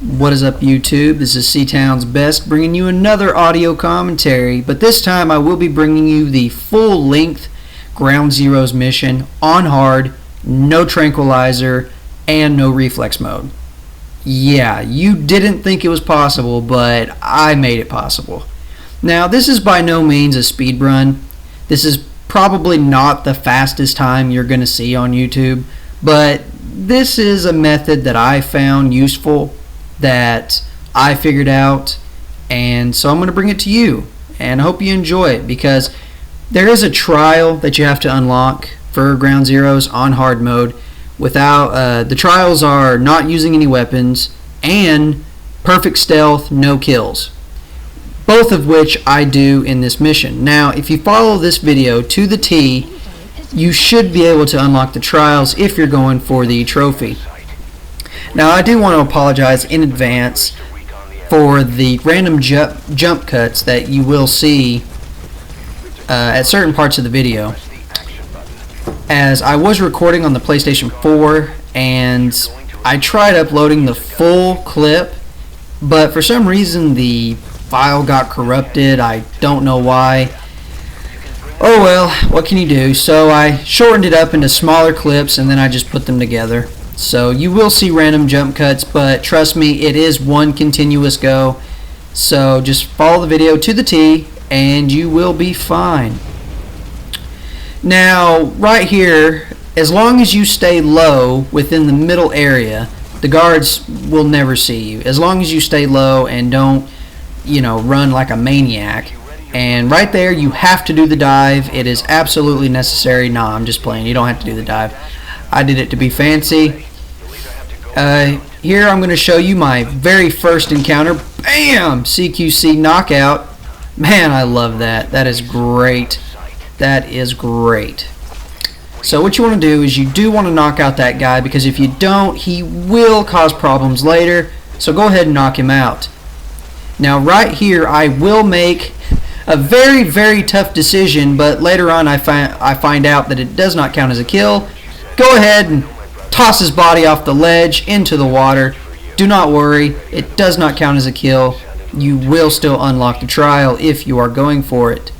What is up, YouTube? This is C-Town's Best bringing you another audio commentary, but this time I will be bringing you the full-length Ground Zeroes mission on hard, no tranquilizer, and no reflex mode. Yeah, you didn't think it was possible, but I made it possible. Now, this is by no means a speed run. This is probably not the fastest time you're going to see on YouTube, but this is a method that I found useful, that I figured out, and so I'm going to bring it to you, and I hope you enjoy it, because there is a trial that you have to unlock for Ground Zeroes on hard mode. Without the trials are not using any weapons and perfect stealth, no kills, both of which I do in this mission. Now, if you follow this video to the T, you should be able to unlock the trials if you're going for the trophy. Now, I do want to apologize in advance for the random jump cuts that you will see at certain parts of the video, as I was recording on the PlayStation 4 and I tried uploading the full clip, but for some reason the file got corrupted. I don't know why. Oh well, what can you do? So I shortened it up into smaller clips and then I just put them together. So you will see random jump cuts, but trust me, it is one continuous go. So just follow the video to the T and you will be fine. Now, right here, as long as you stay low within the middle area, the guards will never see you. As long as you stay low and don't, run like a maniac. And right there, you have to do the dive. It is absolutely necessary. Nah, I'm just playing. You don't have to do the dive. I did it to be fancy. Here I'm going to show you my very first encounter. Bam! CQC knockout. Man, I love that. That is great. That is great. So what you want to do is you do want to knock out that guy, because if you don't, he will cause problems later. So go ahead and knock him out. Now right here, I will make a very, very tough decision, but later on I find out that it does not count as a kill. Go ahead and toss his body off the ledge into the water. Do not worry, it does not count as a kill. You will still unlock the trial if you are going for it.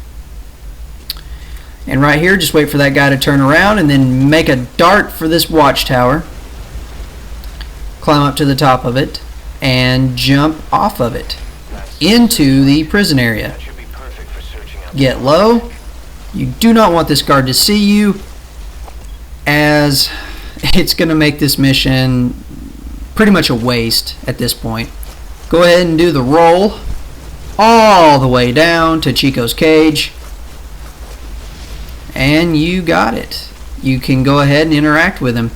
And right here, just wait for that guy to turn around and then make a dart for this watchtower. Climb up to the top of it and jump off of it into the prison area. Get low. You do not want this guard to see you, as it's going to make this mission pretty much a waste at this point. Go ahead and do the roll all the way down to Chico's cage, and you got it. You can go ahead and interact with him.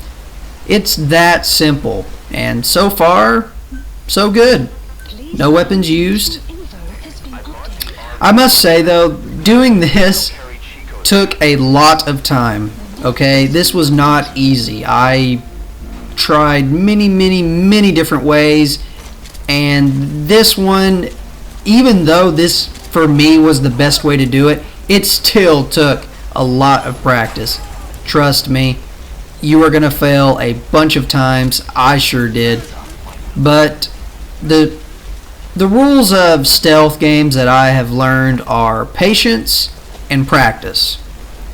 It's that simple, and so far, so good. No weapons used. I must say though, doing this took a lot of time. Okay, this was not easy. I tried many different ways, and this one, even though this for me was the best way to do it, it still took a lot of practice. Trust me, you are gonna fail a bunch of times. I sure did. But the rules of stealth games that I have learned are patience and practice,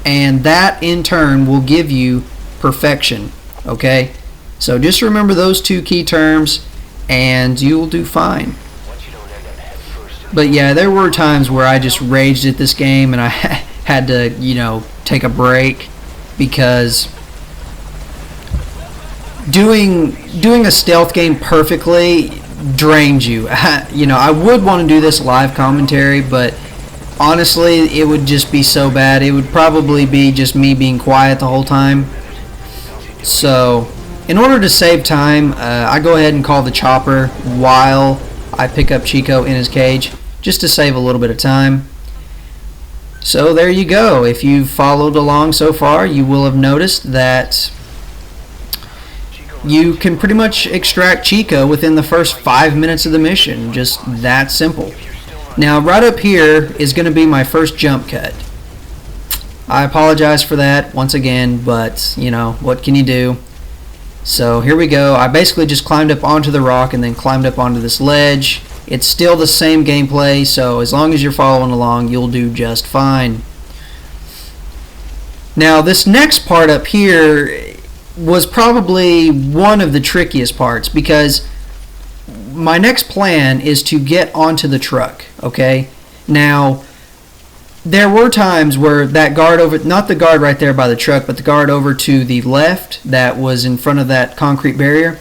and that in turn will give you perfection. Okay, so just remember those two key terms and you'll do fine. But yeah, there were times where I just raged at this game and I had to, take a break, because doing a stealth game perfectly drains you. I would want to do this live commentary, but honestly, it would just be so bad. It would probably be just me being quiet the whole time. So, in order to save time, I go ahead and call the chopper while I pick up Chico in his cage, just to save a little bit of time. So there you go. If you've followed along so far, you will have noticed that you can pretty much extract Chico within the first 5 minutes of the mission. Just that simple. Now right up here is going to be my first jump cut. I apologize for that once again, but what can you do? So here we go. I basically just climbed up onto the rock and then climbed up onto this ledge. It's still the same gameplay, so as long as you're following along, you'll do just fine. Now this next part up here was probably one of the trickiest parts, because my next plan is to get onto the truck, okay? Now, there were times where that guard over, not the guard right there by the truck, but the guard over to the left that was in front of that concrete barrier,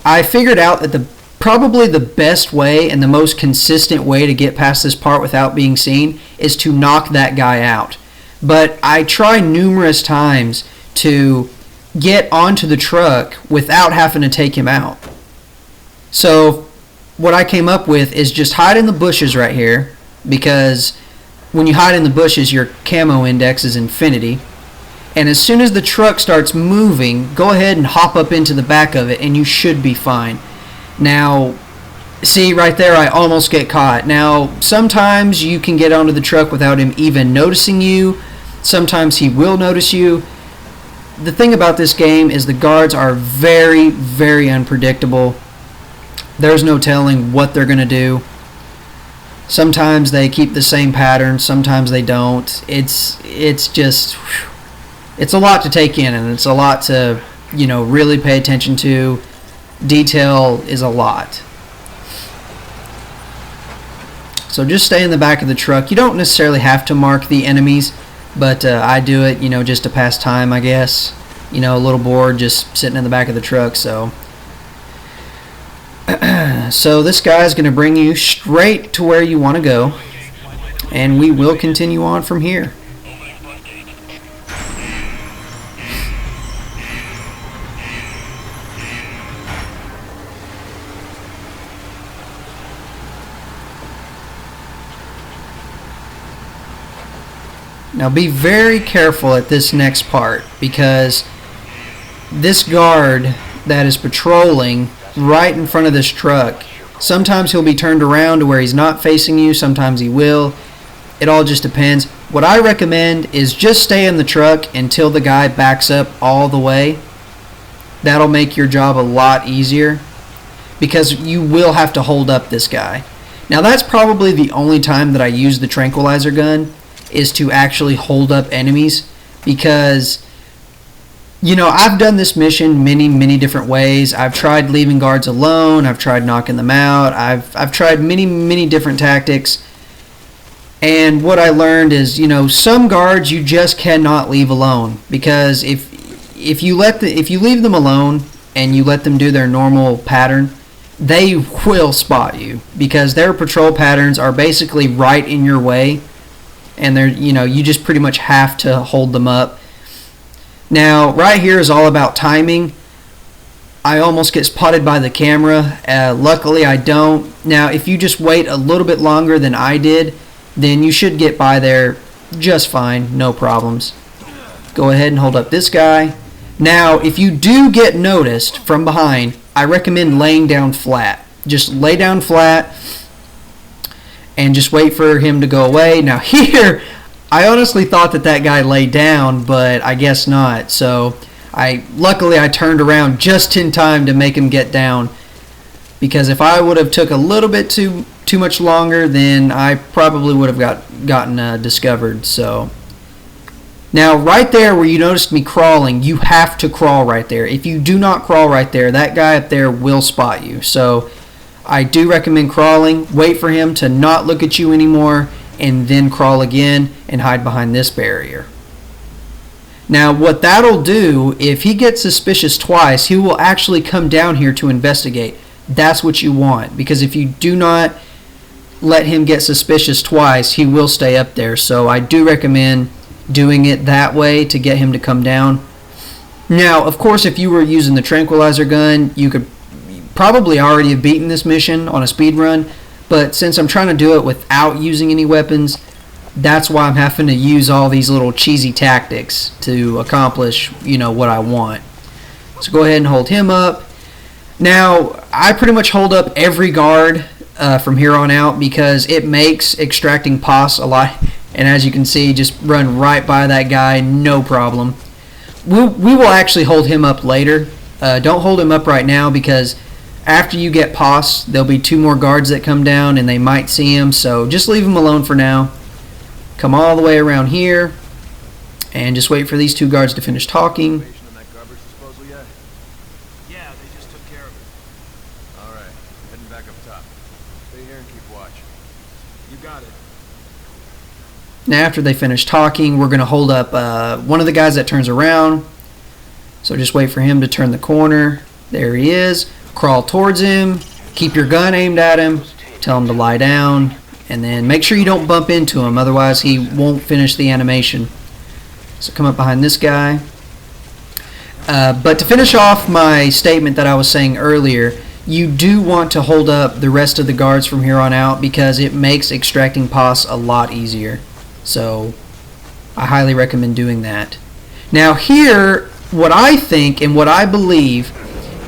I figured out that probably the best way and the most consistent way to get past this part without being seen is to knock that guy out. But I try numerous times to get onto the truck without having to take him out. So what I came up with is just hide in the bushes right here, because when you hide in the bushes, your camo index is infinity. And as soon as the truck starts moving, go ahead and hop up into the back of it and you should be fine. Now, see right there, I almost get caught. Now, sometimes you can get onto the truck without him even noticing you. Sometimes he will notice you. The thing about this game is the guards are very, very unpredictable. There's no telling what they're going to do. Sometimes they keep the same pattern, sometimes they don't. It's just, it's a lot to take in, and it's a lot to, really pay attention to. Detail is a lot. So just stay in the back of the truck. You don't necessarily have to mark the enemies, but I do it, just to pass time, I guess. A little bored just sitting in the back of the truck, so. So this guy's going to bring you straight to where you want to go, and we will continue on from here. Now be very careful at this next part, because this guard that is patrolling right in front of this truck, sometimes he'll be turned around to where he's not facing you, sometimes he will. It all just depends. What I recommend is just stay in the truck until the guy backs up all the way. That'll make your job a lot easier, because you will have to hold up this guy. Now that's probably the only time that I use the tranquilizer gun, is to actually hold up enemies, because I've done this mission many different ways. I've tried leaving guards alone, I've tried knocking them out, I've tried many different tactics, and what I learned is some guards you just cannot leave alone, because if you leave them alone and you let them do their normal pattern, they will spot you, because their patrol patterns are basically right in your way. And they're, you just pretty much have to hold them up. Now, right here is all about timing. I almost get spotted by the camera. Luckily, I don't. Now, if you just wait a little bit longer than I did, then you should get by there just fine, no problems. Go ahead and hold up this guy. Now, if you do get noticed from behind, I recommend laying down flat. Just lay down flat and just wait for him to go away. Now here, I honestly thought that guy laid down, but I guess not. So luckily I turned around just in time to make him get down, because if I would have took a little bit too much longer, then I probably would have gotten discovered. So now right there where you noticed me crawling, you have to crawl right there. If you do not crawl right there, that guy up there will spot you. So I do recommend crawling. Wait for him to not look at you anymore, and then crawl again and hide behind this barrier. Now what that'll do, if he gets suspicious twice, he will actually come down here to investigate. That's what you want, because if you do not let him get suspicious twice, he will stay up there. So I do recommend doing it that way to get him to come down. Now, of course, if you were using the tranquilizer gun, you could probably already have beaten this mission on a speed run, but since I'm trying to do it without using any weapons, that's why I'm having to use all these little cheesy tactics to accomplish, what I want. So go ahead and hold him up. Now, I pretty much hold up every guard from here on out, because it makes extracting POS a lot, and as you can see, just run right by that guy, no problem. We will actually hold him up later, Don't hold him up right now because after you get POS, there'll be 2 more guards that come down and they might see him. So just leave him alone for now. Come all the way around here and just wait for these 2 guards to finish talking. Yeah, they just took care of it. All right, heading back up top. Stay here and keep watch. You got it. Now after they finish talking, we're going to hold up one of the guys that turns around. So just wait for him to turn the corner. There he is. Crawl towards him. Keep your gun aimed at him. Tell him to lie down. And then make sure you don't bump into him, otherwise he won't finish the animation. So come up behind this guy. But to finish off my statement that I was saying earlier, you do want to hold up the rest of the guards from here on out because it makes extracting POS a lot easier. So I highly recommend doing that. Now here, what I think and what I believe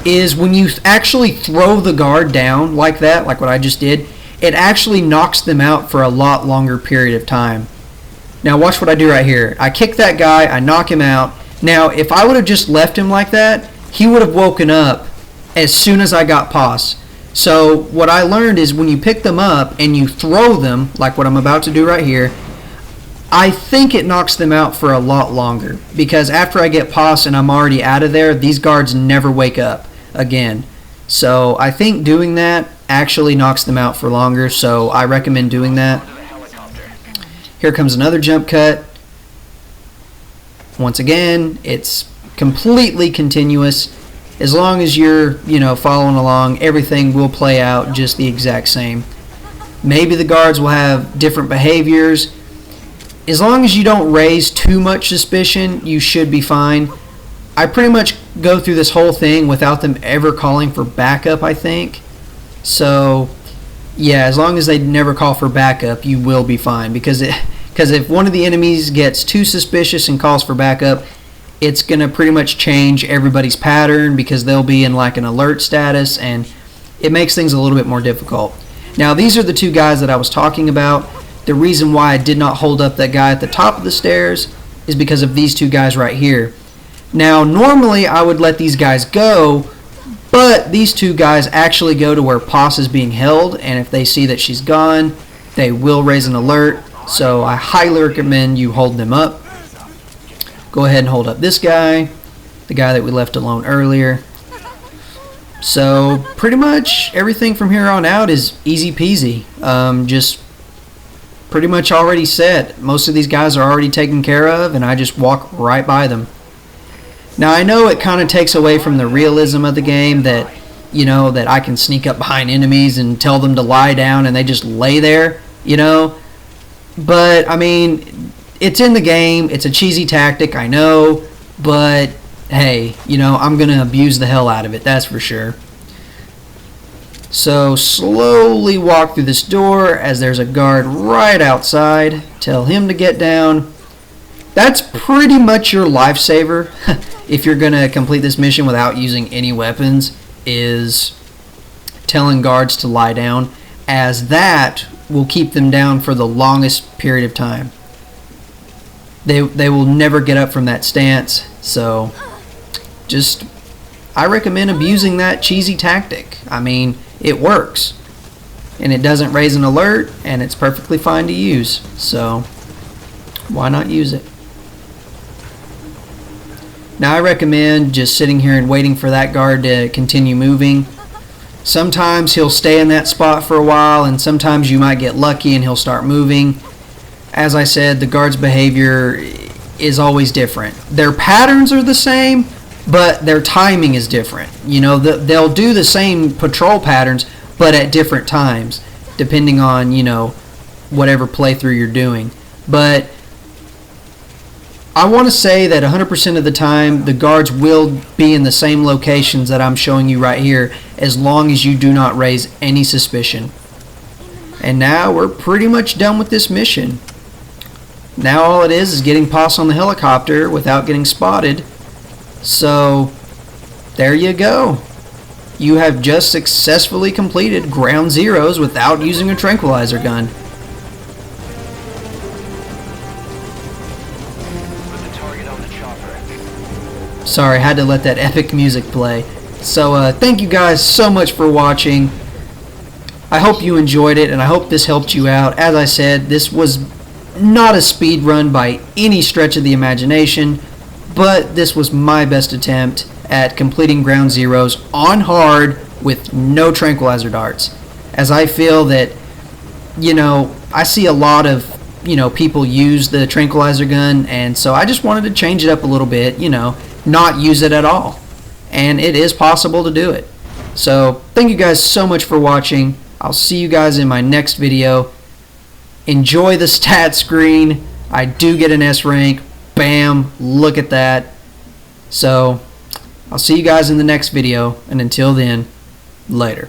is when you actually throw the guard down like that, like what I just did, it actually knocks them out for a lot longer period of time. Now watch what I do right here. I kick that guy, I knock him out. Now if I would have just left him like that, he would have woken up as soon as I got POS. So what I learned is when you pick them up and you throw them, like what I'm about to do right here, I think it knocks them out for a lot longer. Because after I get POS and I'm already out of there, these guards never wake up again. So I think doing that actually knocks them out for longer, so I recommend doing that. Here comes another jump cut. Once again, it's completely continuous. As long as you're, following along, everything will play out just the exact same. Maybe the guards will have different behaviors. As long as you don't raise too much suspicion, you should be fine. I pretty much go through this whole thing without them ever calling for backup, I think. So, yeah, as long as they never call for backup, you will be fine. Because if one of the enemies gets too suspicious and calls for backup, it's going to pretty much change everybody's pattern because they'll be in like an alert status, and it makes things a little bit more difficult. Now, these are the 2 guys that I was talking about. The reason why I did not hold up that guy at the top of the stairs is because of these 2 guys right here. Now, normally I would let these guys go, but these 2 guys actually go to where POS is being held, and if they see that she's gone, they will raise an alert. So I highly recommend you hold them up. Go ahead and hold up this guy, the guy that we left alone earlier. So pretty much everything from here on out is easy peasy. Just pretty much already set. Most of these guys are already taken care of, and I just walk right by them. Now I know it kind of takes away from the realism of the game that, that I can sneak up behind enemies and tell them to lie down and they just lay there, But, I mean, it's in the game. It's a cheesy tactic, I know. But, hey, I'm going to abuse the hell out of it, that's for sure. So, slowly walk through this door as there's a guard right outside. Tell him to get down. That's pretty much your lifesaver if you're going to complete this mission without using any weapons, is telling guards to lie down, as that will keep them down for the longest period of time. They will never get up from that stance, so I recommend abusing that cheesy tactic. I mean, it works, and it doesn't raise an alert, and it's perfectly fine to use, so why not use it? Now I recommend just sitting here and waiting for that guard to continue moving. Sometimes he'll stay in that spot for a while, and sometimes you might get lucky and he'll start moving. As I said, the guard's behavior is always different. Their patterns are the same, but their timing is different. They'll do the same patrol patterns, but at different times, depending on, whatever playthrough you're doing. But I want to say that 100% of the time, the guards will be in the same locations that I'm showing you right here, as long as you do not raise any suspicion. And now we're pretty much done with this mission. Now all it is getting POS on the helicopter without getting spotted. So, there you go. You have just successfully completed Ground Zeroes without using a tranquilizer gun. Sorry, I had to let that epic music play. So thank you guys so much for watching. I hope you enjoyed it, and I hope this helped you out. As I said, this was not a speed run by any stretch of the imagination, but this was my best attempt at completing Ground Zeroes on hard with no tranquilizer darts. As I feel that, I see a lot of, people use the tranquilizer gun, and so I just wanted to change it up a little bit, not use it at all. And it is possible to do it. So thank you guys so much for watching. I'll see you guys in my next video. Enjoy the stat screen. I do get an S rank. Bam, look at that. So I'll see you guys in the next video, and until then, later.